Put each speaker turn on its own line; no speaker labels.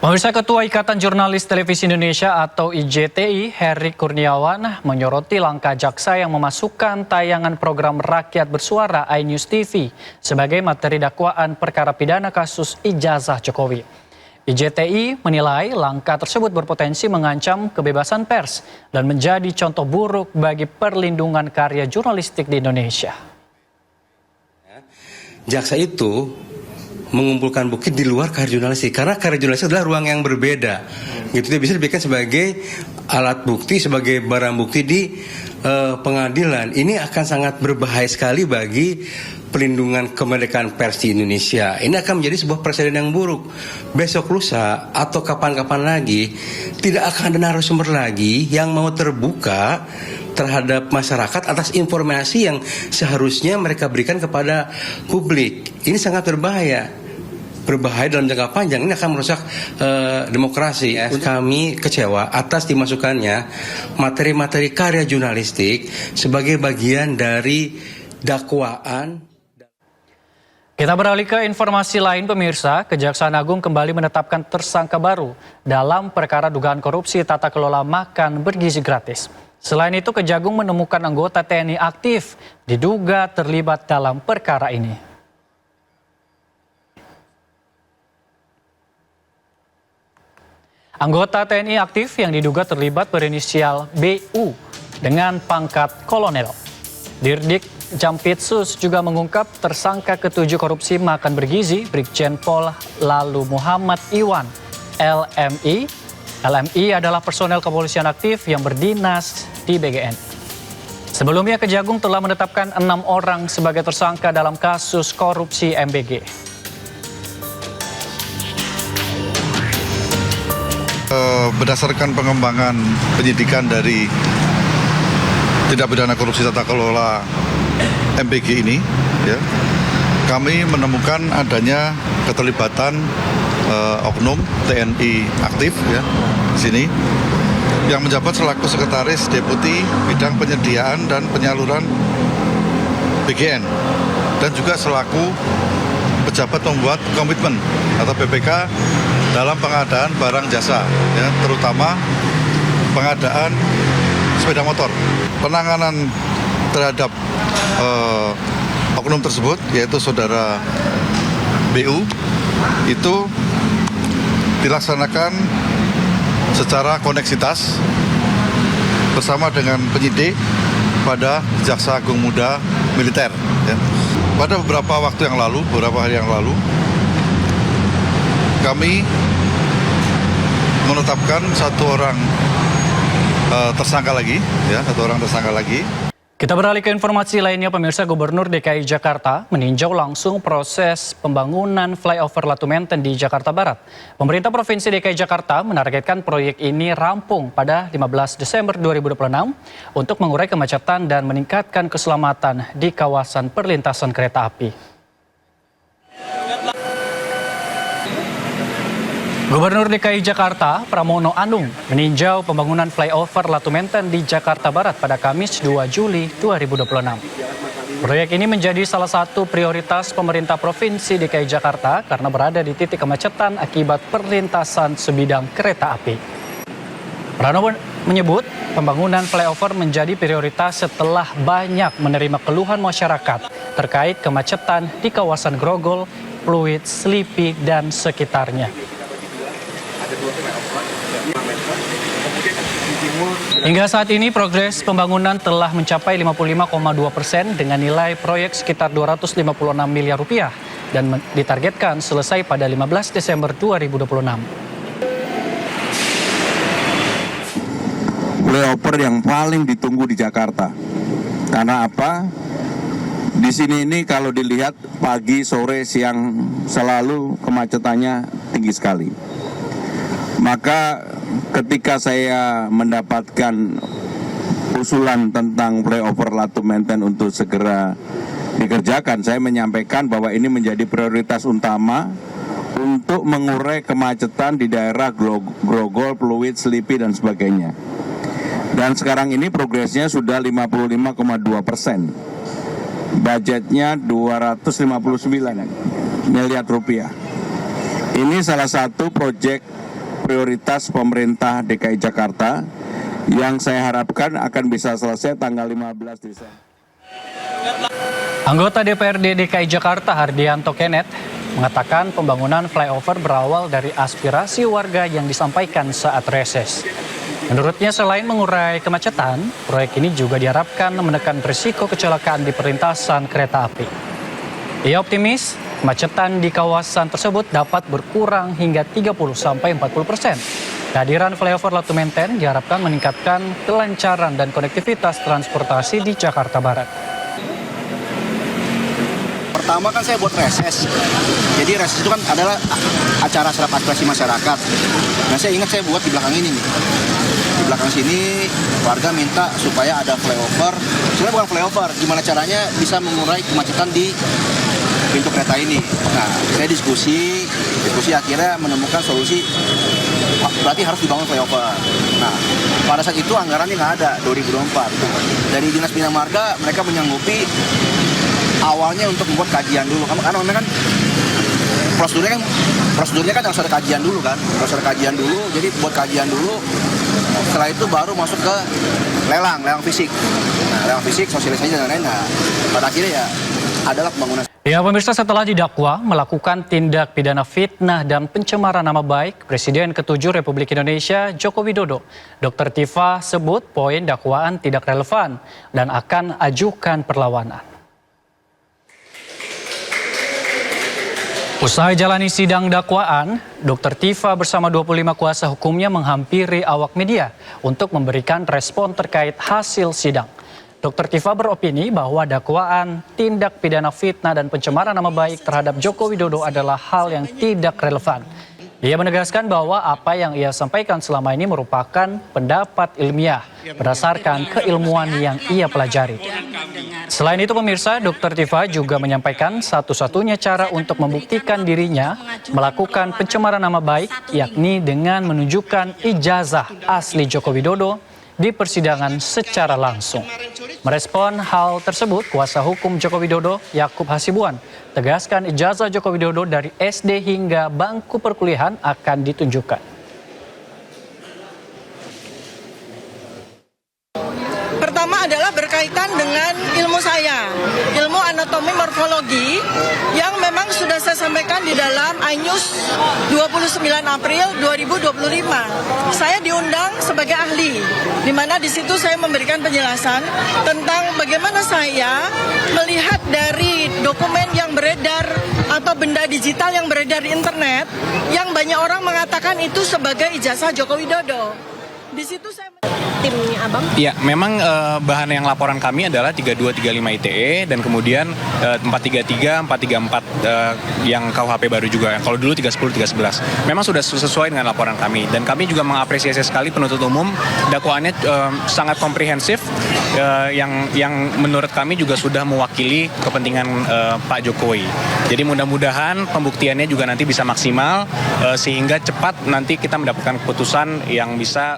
Pemirsa, Ketua Ikatan Jurnalis Televisi Indonesia atau IJTI, Heri Kurniawan, menyoroti langkah jaksa yang memasukkan tayangan program Rakyat Bersuara iNews TV sebagai materi dakwaan perkara pidana kasus ijazah Jokowi. IJTI menilai langkah tersebut berpotensi mengancam kebebasan pers dan menjadi contoh buruk bagi perlindungan karya jurnalistik di Indonesia.
Jaksa itu mengumpulkan bukti di luar karya jurnalistik, karena karya jurnalistik adalah ruang yang berbeda. Gitu, dia bisa diberikan sebagai alat bukti, sebagai barang bukti di pengadilan. Ini akan sangat berbahaya sekali bagi pelindungan kemerdekaan pers di Indonesia. Ini akan menjadi sebuah presiden yang buruk. Besok lusa atau kapan-kapan lagi tidak akan ada narasumber lagi yang mau terbuka terhadap masyarakat atas informasi yang seharusnya mereka berikan kepada publik. Ini sangat berbahaya. Berbahaya dalam jangka panjang. Ini akan merusak demokrasi. Kami kecewa atas dimasukkannya materi-materi karya jurnalistik sebagai bagian dari dakwaan.
Kita beralih ke informasi lain, pemirsa. Kejaksaan Agung kembali menetapkan tersangka baru dalam perkara dugaan korupsi tata kelola makan bergizi gratis. Selain itu, Kejagung menemukan anggota TNI aktif diduga terlibat dalam perkara ini. Anggota TNI aktif yang diduga terlibat berinisial BU dengan pangkat kolonel. Dirdik Jampitsus juga mengungkap tersangka ketujuh korupsi makan bergizi Brigjen Pol Lalu Muhammad Iwan LMI. LMI adalah personel kepolisian aktif yang berdinas di BGN. Sebelumnya Kejagung telah menetapkan 6 orang sebagai tersangka dalam kasus korupsi MBG.
Berdasarkan pengembangan penyidikan dari tindak pidana korupsi tata kelola MBG ini, ya, kami menemukan adanya keterlibatan oknum TNI aktif, ya, di sini yang menjabat selaku sekretaris deputi bidang penyediaan dan penyaluran BGN dan juga selaku pejabat membuat komitmen atau PPK dalam pengadaan barang jasa, ya, terutama pengadaan sepeda motor. Penanganan terhadap oknum tersebut, yaitu saudara BU, itu dilaksanakan secara koneksitas bersama dengan penyidik pada Jaksa Agung Muda Militer. Ya. Pada beberapa waktu yang lalu, beberapa hari yang lalu, kami menetapkan satu orang tersangka lagi, ya, satu orang tersangka lagi.
Kita beralih ke informasi lainnya, pemirsa. Gubernur DKI Jakarta meninjau langsung proses pembangunan flyover Latu Menteng di Jakarta Barat. Pemerintah Provinsi DKI Jakarta menargetkan proyek ini rampung pada 15 Desember 2026 untuk mengurai kemacetan dan meningkatkan keselamatan di kawasan perlintasan kereta api. Gubernur DKI Jakarta Pramono Anung meninjau pembangunan flyover Latu Menteng di Jakarta Barat pada Kamis 2 Juli 2026. Proyek ini menjadi salah satu prioritas pemerintah Provinsi DKI Jakarta karena berada di titik kemacetan akibat perlintasan sebidang kereta api. Pramono menyebut pembangunan flyover menjadi prioritas setelah banyak menerima keluhan masyarakat terkait kemacetan di kawasan Grogol, Pluit, Selipi, dan sekitarnya. Hingga saat ini progres pembangunan telah mencapai 55,2% dengan nilai proyek sekitar 256 miliar rupiah dan ditargetkan selesai pada 15 Desember 2026.
Flyover yang paling ditunggu di Jakarta. Karena apa? Di sini ini kalau dilihat pagi, sore, siang selalu kemacetannya tinggi sekali. Maka ketika saya mendapatkan usulan tentang flyover Latu Menteng untuk segera dikerjakan, saya menyampaikan bahwa ini menjadi prioritas utama untuk mengurai kemacetan di daerah Grogol, Pluit, Selipi, dan sebagainya. Dan sekarang ini progresnya sudah 55,2%. Budgetnya 259 miliar rupiah. Ini salah satu proyek prioritas pemerintah DKI Jakarta yang saya harapkan akan bisa selesai tanggal 15 Desember.
Anggota DPRD DKI Jakarta Hardianto Kenneth mengatakan pembangunan flyover berawal dari aspirasi warga yang disampaikan saat reses. Menurutnya selain mengurai kemacetan, proyek ini juga diharapkan menekan risiko kecelakaan di perlintasan kereta api. Ia optimis kemacetan di kawasan tersebut dapat berkurang hingga 30-40%. Kehadiran flyover Latu Menten diharapkan meningkatkan kelancaran dan konektivitas transportasi di Jakarta Barat.
Pertama kan saya buat reses. Jadi reses itu kan adalah acara serap aspirasi masyarakat. Nah saya ingat saya buat di belakang ini nih. Di belakang sini warga minta supaya ada flyover. Sebenarnya bukan flyover, gimana caranya bisa mengurai kemacetan di pintu kereta ini. Nah saya diskusi akhirnya menemukan solusi. Berarti harus dibangun flyover. Nah pada saat itu anggarannya nggak ada 2024. Dari Dinas Bina Marga mereka menyanggupi awalnya untuk membuat kajian dulu, karena memang kan prosedurnya kan harus ada kajian dulu kan, jadi buat kajian dulu, setelah itu baru masuk ke lelang fisik. Nah, lelang fisik, sosialisasi dan lain-lain. Nah, pada akhirnya ya adalah pembangunan.
Ya pemirsa, setelah didakwa melakukan tindak pidana fitnah dan pencemaran nama baik Presiden ke-7 Republik Indonesia Joko Widodo, Dr. Tifa sebut poin dakwaan tidak relevan dan akan ajukan perlawanan. Usai jalani sidang dakwaan, Dr. Tifa bersama 25 kuasa hukumnya menghampiri awak media untuk memberikan respon terkait hasil sidang. Dr. Tifa beropini bahwa dakwaan tindak pidana fitnah dan pencemaran nama baik terhadap Joko Widodo adalah hal yang tidak relevan. Ia menegaskan bahwa apa yang ia sampaikan selama ini merupakan pendapat ilmiah berdasarkan keilmuan yang ia pelajari. Selain itu pemirsa, Dr. Tifa juga menyampaikan satu-satunya cara untuk membuktikan dirinya melakukan pencemaran nama baik yakni dengan menunjukkan ijazah asli Joko Widodo di persidangan secara langsung. Merespon hal tersebut, kuasa hukum Joko Widodo Yakub Hasibuan tegaskan ijazah Joko Widodo dari SD hingga bangku perkuliahan akan ditunjukkan.
Pertama adalah berkaitan dengan ilmu saya, ilmu anatomi morfologi yang memang sudah saya sampaikan di dalam iNews 29 April 2025. Saya diundang sebagai ahli, di mana di situ saya memberikan penjelasan tentang bagaimana saya melihat dari dokumen yang beredar atau benda digital yang beredar di internet yang banyak orang mengatakan itu sebagai ijazah Joko Widodo. Di situ saya
timnya Abang?
Ya, memang bahan yang laporan kami adalah 3235 ITE dan kemudian 433, 434 yang KUHP baru juga. Kalau dulu 310, 311. Memang sudah sesuai dengan laporan kami dan kami juga mengapresiasi sekali penuntut umum dakwaannya sangat komprehensif yang menurut kami juga sudah mewakili kepentingan Pak Jokowi. Jadi mudah-mudahan pembuktiannya juga nanti bisa maksimal sehingga cepat nanti kita mendapatkan keputusan yang bisa